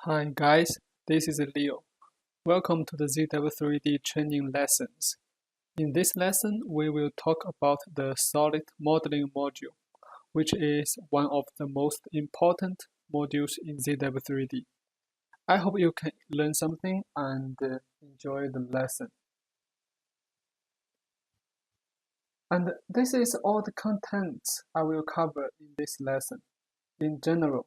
Hi guys, this is Leo. Welcome to the ZW3D training lessons. In this lesson, we will talk about the solid modeling module, which is one of the most important modules in ZW3D. I hope you can learn something and enjoy the lesson. And this is all the contents I will cover in this lesson. In general,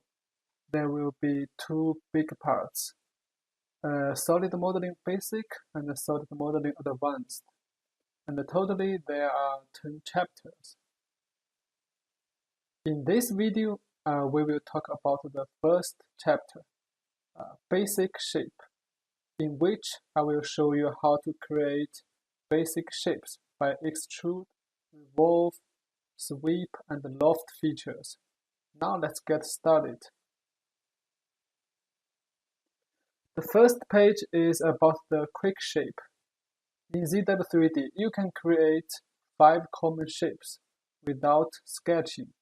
there will be two big parts. Solid modeling basic and solid modeling advanced. And totally there are 10 chapters. In this video, we will talk about the first chapter, basic shape, in which I will show you how to create basic shapes by extrude, revolve, sweep, and loft features. Now let's get started. The first page is about the quick shape. In ZW3D, you can create 5 common shapes without sketching.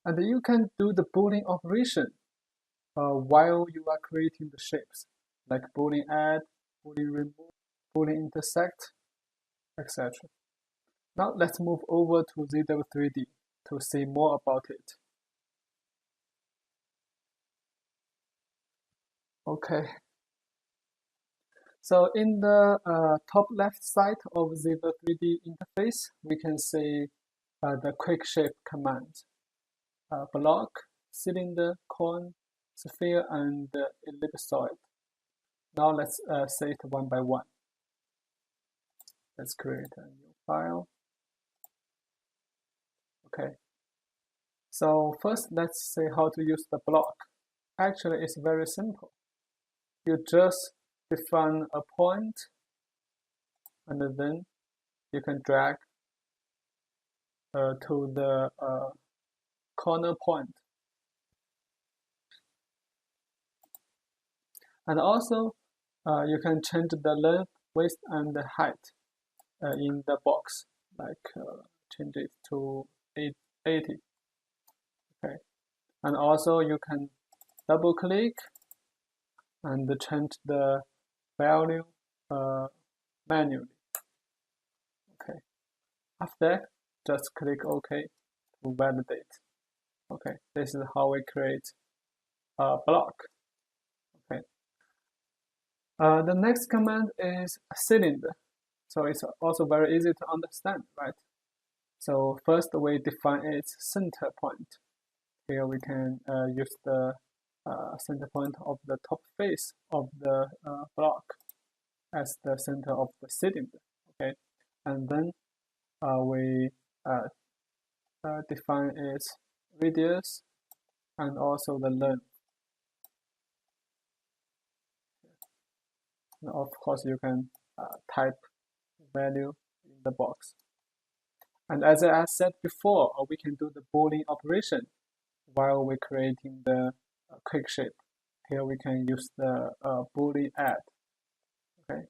And you can do the Boolean operation while you are creating the shapes, like Boolean add, Boolean remove, Boolean intersect, etc. Now let's move over to ZW3D to see more about it. Okay. So in the top left side of the 3D interface, we can see the quick shape command. Block, cylinder, cone, sphere, and ellipsoid. Now let's say it one by one. Let's create a new file. Okay. So first, let's see how to use the block. Actually, it's very simple. You just define a point, and then you can drag to the corner point. And also, you can change the length, width, and the height in the box, like change it to 80. Okay. And also, you can double click and change the value manually. Okay. After that, just click OK to validate. Okay, this is how we create a block. Okay. The next command is cylinder. So it's also very easy to understand, right? So first we define its center point. Here we can use the center point of the top face of the block as the center of the cylinder. Okay, and then we define its radius and also the length. And of course, you can type value in the box. And as I said before, we can do the Boolean operation while we're creating the quick shape. Here we can use the Boolean add. Okay,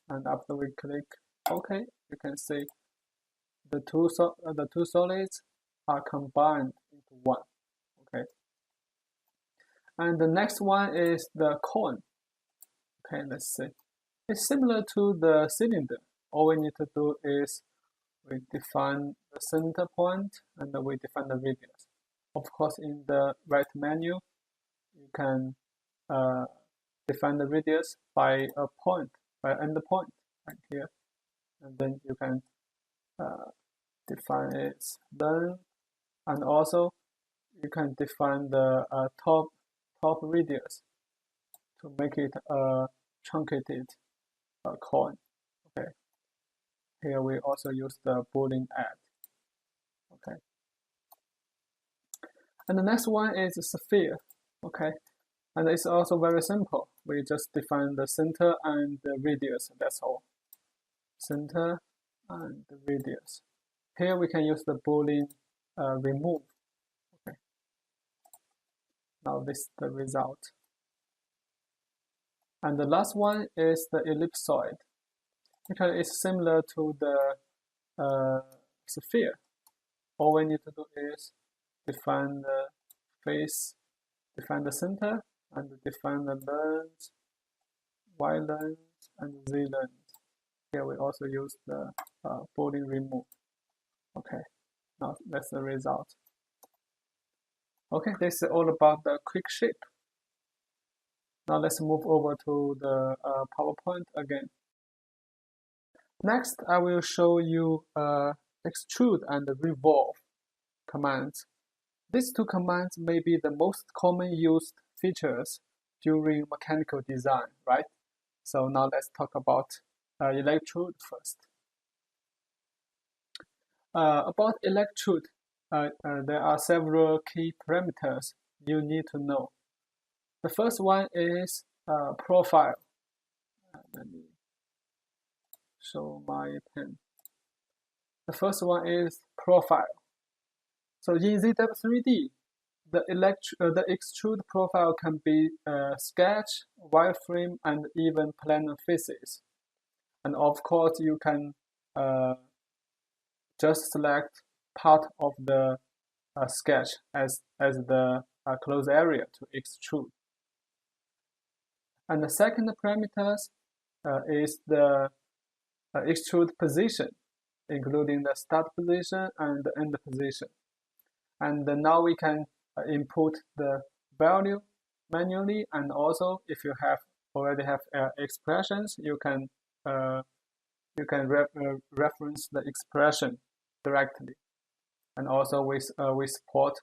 and after we click OK, you can see the two solids are combined into one. Okay, and the next one is the cone. Okay, let's see. It's similar to the cylinder. All we need to do is we define the center point and we define the radius. Of course, in the right menu, you can define the radius by a point, by end point, right here. And then you can define its length, and also you can define the top radius to make it a truncated cone. Okay. Here we also use the Boolean add. Okay. And the next one is a sphere. Okay. And it's also very simple. We just define the center and the radius. That's all. Center and the radius. Here we can use the Boolean remove. Okay. Now this is the result. And the last one is the ellipsoid. Because it's similar to the sphere. All we need to do is define the face, define the center, and define the length, y length, and z length. Here we also use the boolean remove. Okay, now that's the result. Okay, this is all about the quick shape. Now let's move over to the PowerPoint again. Next, I will show you extrude and revolve commands. These two commands may be the most common used features during mechanical design, right? So now let's talk about electrode first. About electrode, there are several key parameters you need to know. The first one is profile. Let me show my pen. The first one is profile. So in ZW3D, the extrude profile can be sketch, wireframe, and even planar faces. And of course, you can just select part of the sketch as the closed area to extrude. And the second parameter is the extrude position, including the start position and the end position. And now we can input the value manually, and also if you already have expressions, you can reference the expression directly. And also we support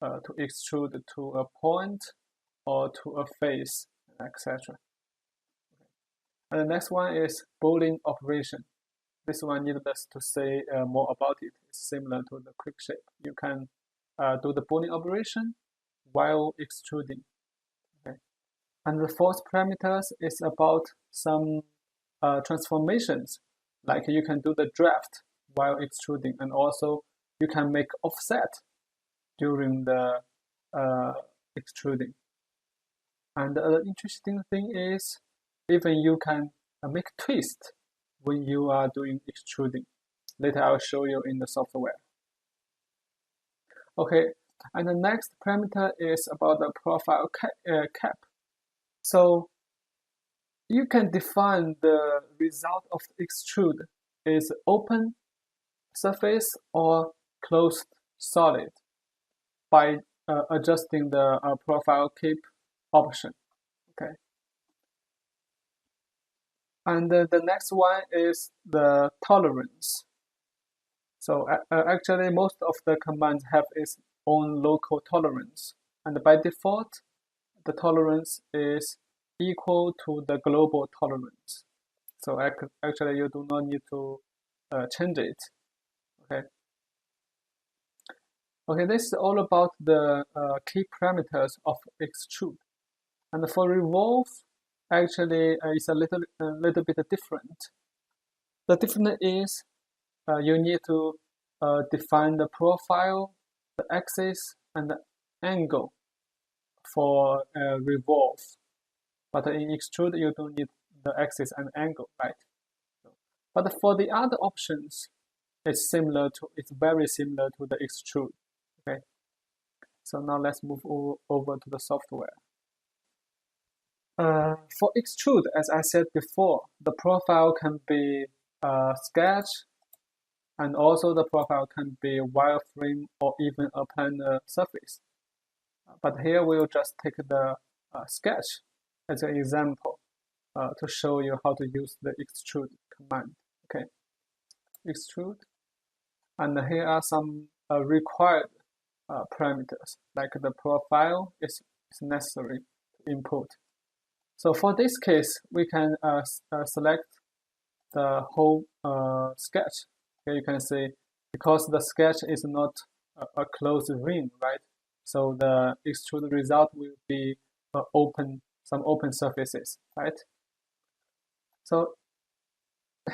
to extrude to a point or to a face, etc. And the next one is boolean operation. This one needless to say more about it. It's similar to the quick shape. You can do the boolean operation while extruding. Okay. And the fourth parameter is about some transformations, like you can do the draft while extruding, and also you can make offset during the extruding. And the interesting thing is, even you can make twist when you are doing extruding. Later I'll show you in the software. Okay, and the next parameter is about the profile cap. So you can define the result of the extrude is open surface or closed solid by adjusting the profile cap option. Okay. And the next one is the tolerance. So actually, most of the commands have its own local tolerance. And by default, the tolerance is equal to the global tolerance. So actually, you do not need to change it. Okay. Okay, this is all about the key parameters of extrude. And for revolve, actually, it's a little bit different. The difference is you need to define the profile, the axis, and the angle for revolve. But in extrude, you don't need the axis and angle, right? But for the other options, it's very similar to the extrude. Okay. So now let's move over to the software. For extrude, as I said before, the profile can be sketch, and also the profile can be wireframe or even a planar surface. But here we'll just take the sketch as an example to show you how to use the extrude command. Okay, extrude, and here are some required parameters, like the profile is necessary to input. So for this case, we can select the whole sketch. Here you can see, because the sketch is not a closed ring, right? So the extrude result will be some open surfaces, right? So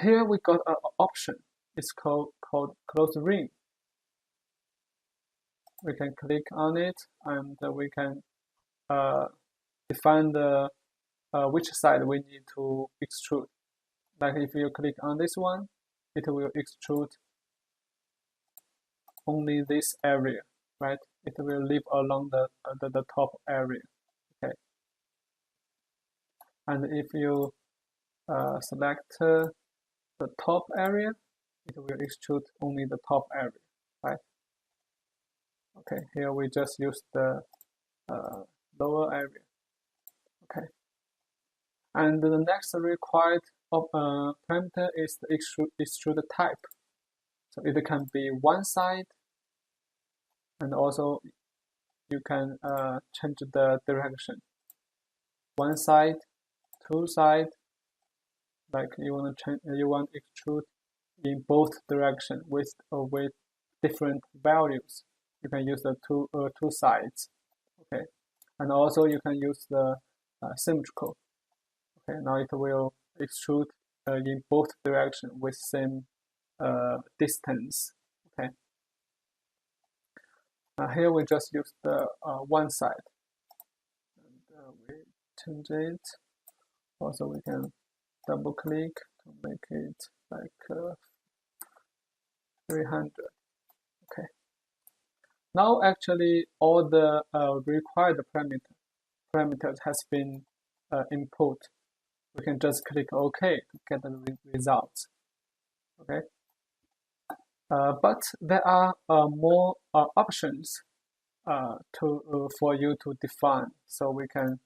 here we got an option. It's called closed ring. We can click on it, and we can define the which side we need to extrude. Like if you click on this one, it will extrude only this area, right? It will leave along the top area. Okay. and if you select the top area, it will extrude only the top area, right? Okay, here we just use the lower area. Okay, and the next required parameter is the extrude type. So it can be one side, and also you can change the direction. One side, two side, like you want to extrude in both directions with different values. You can use the two sides. Okay, and also you can use the symmetrical. Okay, now it will extrude in both directions with same distance. Okay. Here we just use the one side, and we change it. Also, we can double click to make it like 300. Okay. Now actually all the required parameters has been input. We can just click OK to get the results. Okay. But there are more options for you to define. So we can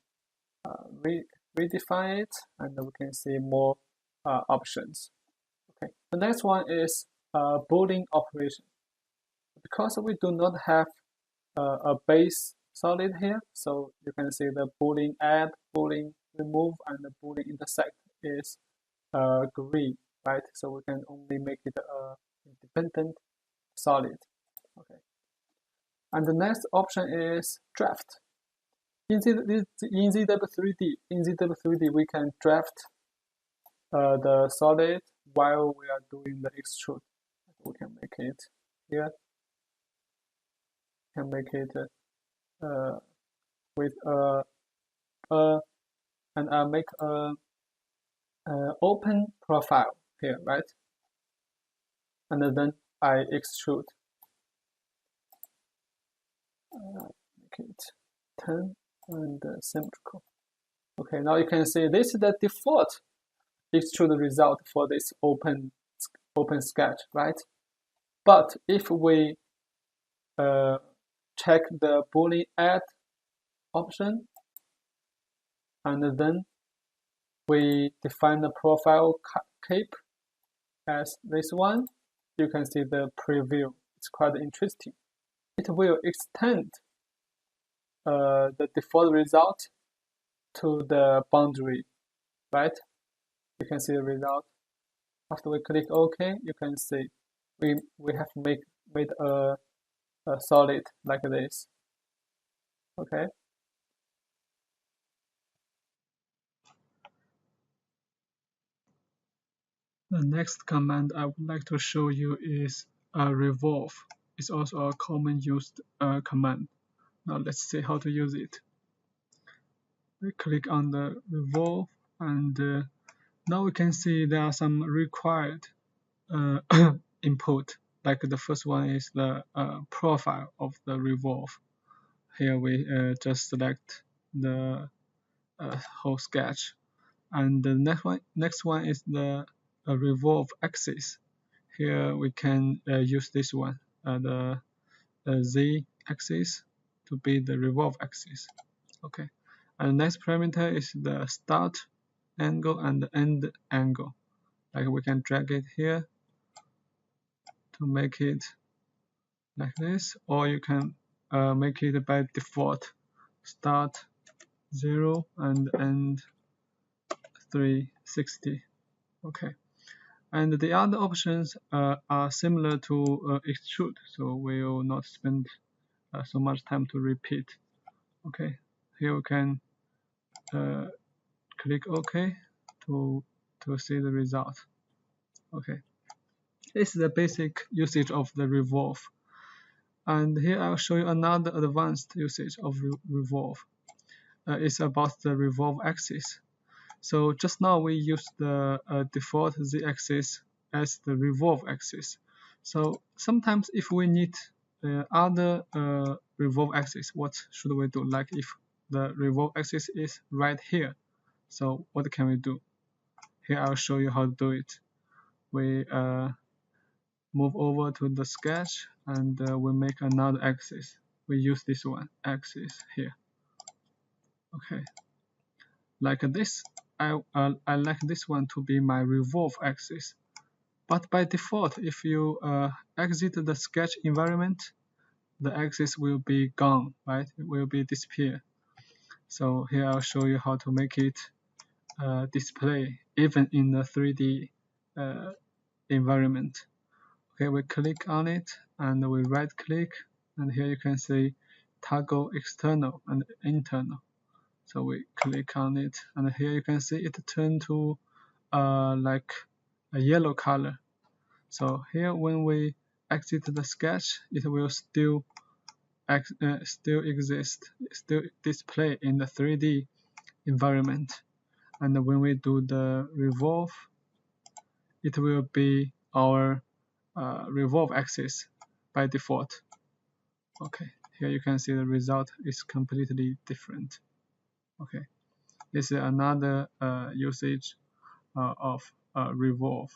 redefine it, and we can see more options. Okay. The next one is Boolean operation. Because we do not have a base solid here, so you can see the Boolean add, Boolean remove, and the Boolean intersect is green, right? So we can only make it a independent solid. Okay. And the next option is draft. In ZW3D, we can draft the solid while we are doing the extrude. We can make it here. Can make it with make a open profile here, right? And then I extrude. Make it 10 and symmetrical. Okay, now you can see this is the default extrude result for this open sketch, right? But if we check the Boolean add option, and then we define the profile cape as this one, you can see the preview. It's quite interesting. It will extend the default result to the boundary, right? You can see the result. After we click OK, you can see we have made a solid like this. Okay. The next command I would like to show you is revolve. It's also a common used command. Now let's see how to use it. We click on the revolve, and now we can see there are some required input. Like the first one is the profile of the revolve. Here we just select the whole sketch, and the next one is the revolve axis. Here we can use this one, the Z axis, to be the revolve axis. Okay, and the next parameter is the start angle and the end angle. Like we can drag it here to make it like this, or you can make it by default, start 0 and end 360. Okay, and the other options are similar to extrude, so we will not spend so much time to repeat. Okay, here we can click OK to see the result. Okay, this is the basic usage of the revolve. And here I'll show you another advanced usage of revolve. It's about the revolve axis. So just now we used the default z-axis as the revolve axis. So sometimes if we need other revolve axis, what should we do? Like if the revolve axis is right here, So what can we do? Here I'll show you how to do it. We move over to the sketch and we make another axis. We use this one axis here. Okay, like this. I like this one to be my revolve axis. But by default, if you exit the sketch environment, the axis will be gone, right? It will be disappear. So here I'll show you how to make it display even in the 3D environment. Okay, we click on it and we right click, and here you can see toggle external and internal. So we click on it, and here you can see it turn to like a yellow color. So here when we exit the sketch, it will still exist, still display in the 3D environment. And when we do the revolve, it will be our revolve axis by default. Okay, here you can see the result is completely different. Okay, this is another usage of revolve.